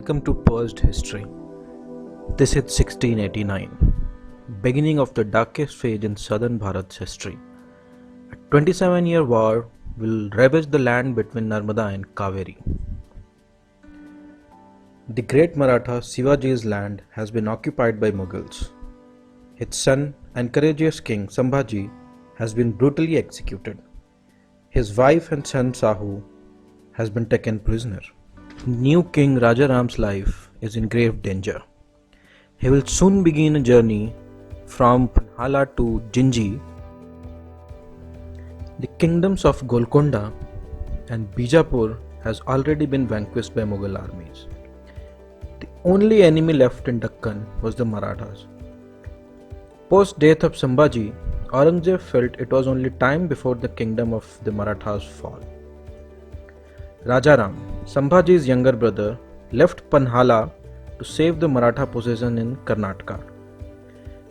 Welcome to Paused History. This is 1689, beginning of the darkest phase in southern Bharat's history. A 27-year war will ravage the land between Narmada and Kaveri. The great Maratha Shivaji's land has been occupied by Mughals. His son and courageous king Sambhaji has been brutally executed. His wife and son Sahu has been taken prisoner. New King Rajaram's life is in grave danger. He will soon begin a journey from Panhala to Jinji. The kingdoms of Golconda and Bijapur has already been vanquished by Mughal armies. The only enemy left in Deccan was the Marathas. Post death of Sambhaji, Aurangzeb felt it was only time before the kingdom of the Marathas fall. Rajaram, Sambhaji's younger brother, left Panhala to save the Maratha possession in Karnataka.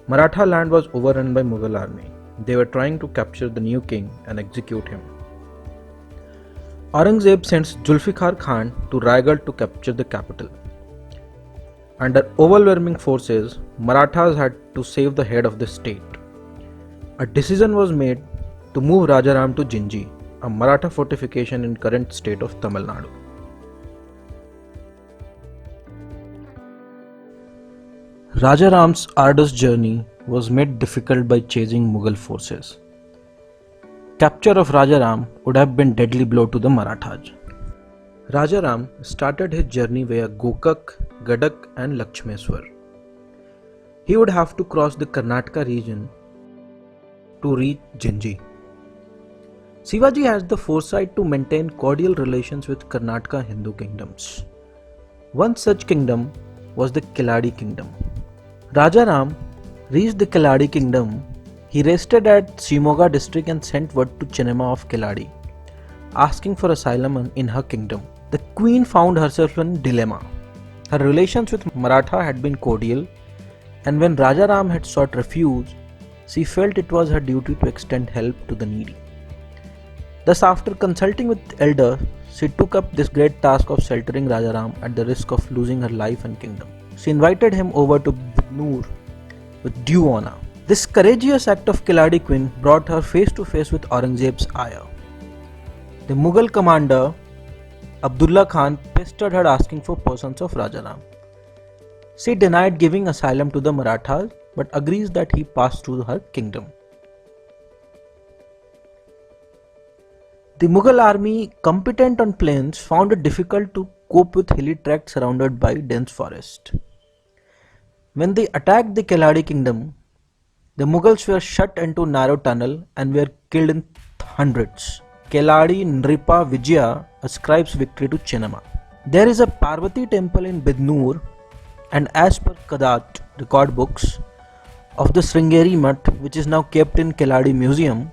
Maratha land was overrun by Mughal army. They were trying to capture the new king and execute him. Aurangzeb sends Zulfikar Khan to Raigad to capture the capital. Under overwhelming forces, Marathas had to save the head of the state. A decision was made to move Rajaram to Jinji, a Maratha fortification in current state of Tamil Nadu. Rajaram's arduous journey was made difficult by chasing Mughal forces. Capture of Rajaram would have been deadly blow to the Marathas. Rajaram started his journey via Gokak, Gadak and Lakshmeswar. He would have to cross the Karnataka region to reach Jinji. Shivaji has the foresight to maintain cordial relations with Karnataka Hindu kingdoms. One such kingdom was the Keladi kingdom. Rajaram reached the Keladi kingdom. He rested at Shimoga district and sent word to Chennamma of Keladi, asking for asylum in her kingdom. The queen found herself in dilemma. Her relations with Maratha had been cordial, and when Rajaram had sought refuge, she felt it was her duty to extend help to the needy. Thus, after consulting with elders, she took up this great task of sheltering Rajaram at the risk of losing her life and kingdom. She invited him over to Bidnoor with due honor. This courageous act of Keladi queen brought her face to face with Aurangzeb's ire. The Mughal commander Abdullah Khan pestered her asking for persons of Rajaram. She denied giving asylum to the Marathas but agrees that he passed through her kingdom. The Mughal army, competent on plains, found it difficult to cope with hilly tracts surrounded by dense forest. When they attacked the Keladi kingdom, the Mughals were shut into a narrow tunnel and were killed in hundreds. Keladi Nripa Vijaya ascribes victory to Chennamma. There is a Parvati temple in Bidnoor, and as per Kadat record books of the Sringeri Mutt, which is now kept in Keladi Museum,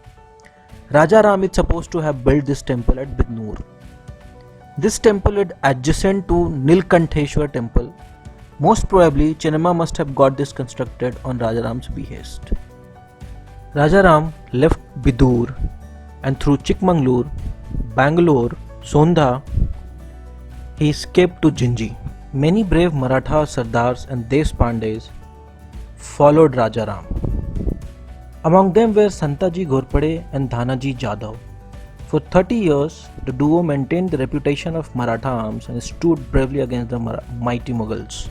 Rajaram is supposed to have built this temple at Bidnoor. This temple is adjacent to Nilkantheshwar temple. Most probably, Chennamma must have got this constructed on Rajaram's behest. Rajaram left Bidur and through Chikmagalur, Bangalore, Sondha, he escaped to Jinji. Many brave Maratha Sardars and Deshpandes followed Rajaram. Among them were Santaji Ghorpade and Dhanaji Jadhav. For 30 years, the duo maintained the reputation of Maratha arms and stood bravely against the mighty Mughals.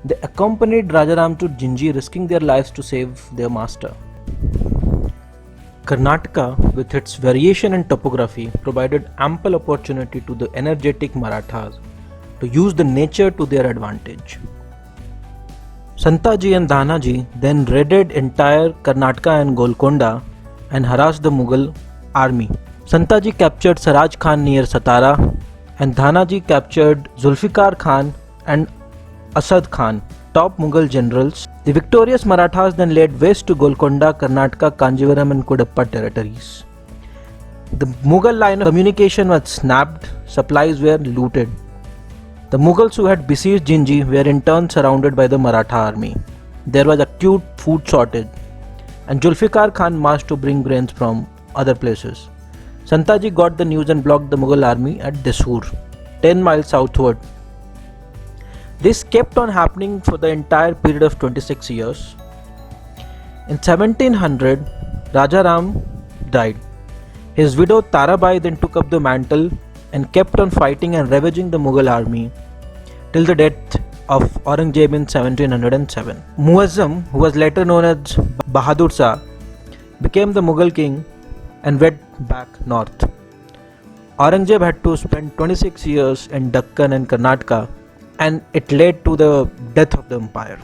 They accompanied Rajaram to Jinji, risking their lives to save their master. Karnataka, with its variation in topography, provided ample opportunity to the energetic Marathas to use the nature to their advantage. Santaji and Dhanaji then raided entire Karnataka and Golconda and harassed the Mughal army. Santaji captured Saraj Khan near Satara, and Dhanaji captured Zulfikar Khan and Asad Khan, top Mughal generals. The victorious Marathas then led west to Golconda, Karnataka, Kanjivaram and Kodappa territories. The Mughal line of communication was snapped, supplies were looted. The Mughals who had besieged Jinji were in turn surrounded by the Maratha army. There was acute food shortage, and Zulfikar Khan marched to bring grains from other places. Santaji got the news and blocked the Mughal army at Desur, 10 miles southward. This kept on happening for the entire period of 26 years. In 1700, Rajaram died. His widow Tarabai then took up the mantle and kept on fighting and ravaging the Mughal army till the death of Aurangzeb in 1707. Muazzam, who was later known as Bahadur Shah, became the Mughal king and went back north. Aurangzeb had to spend 26 years in Deccan and Karnataka, and it led to the death of the empire.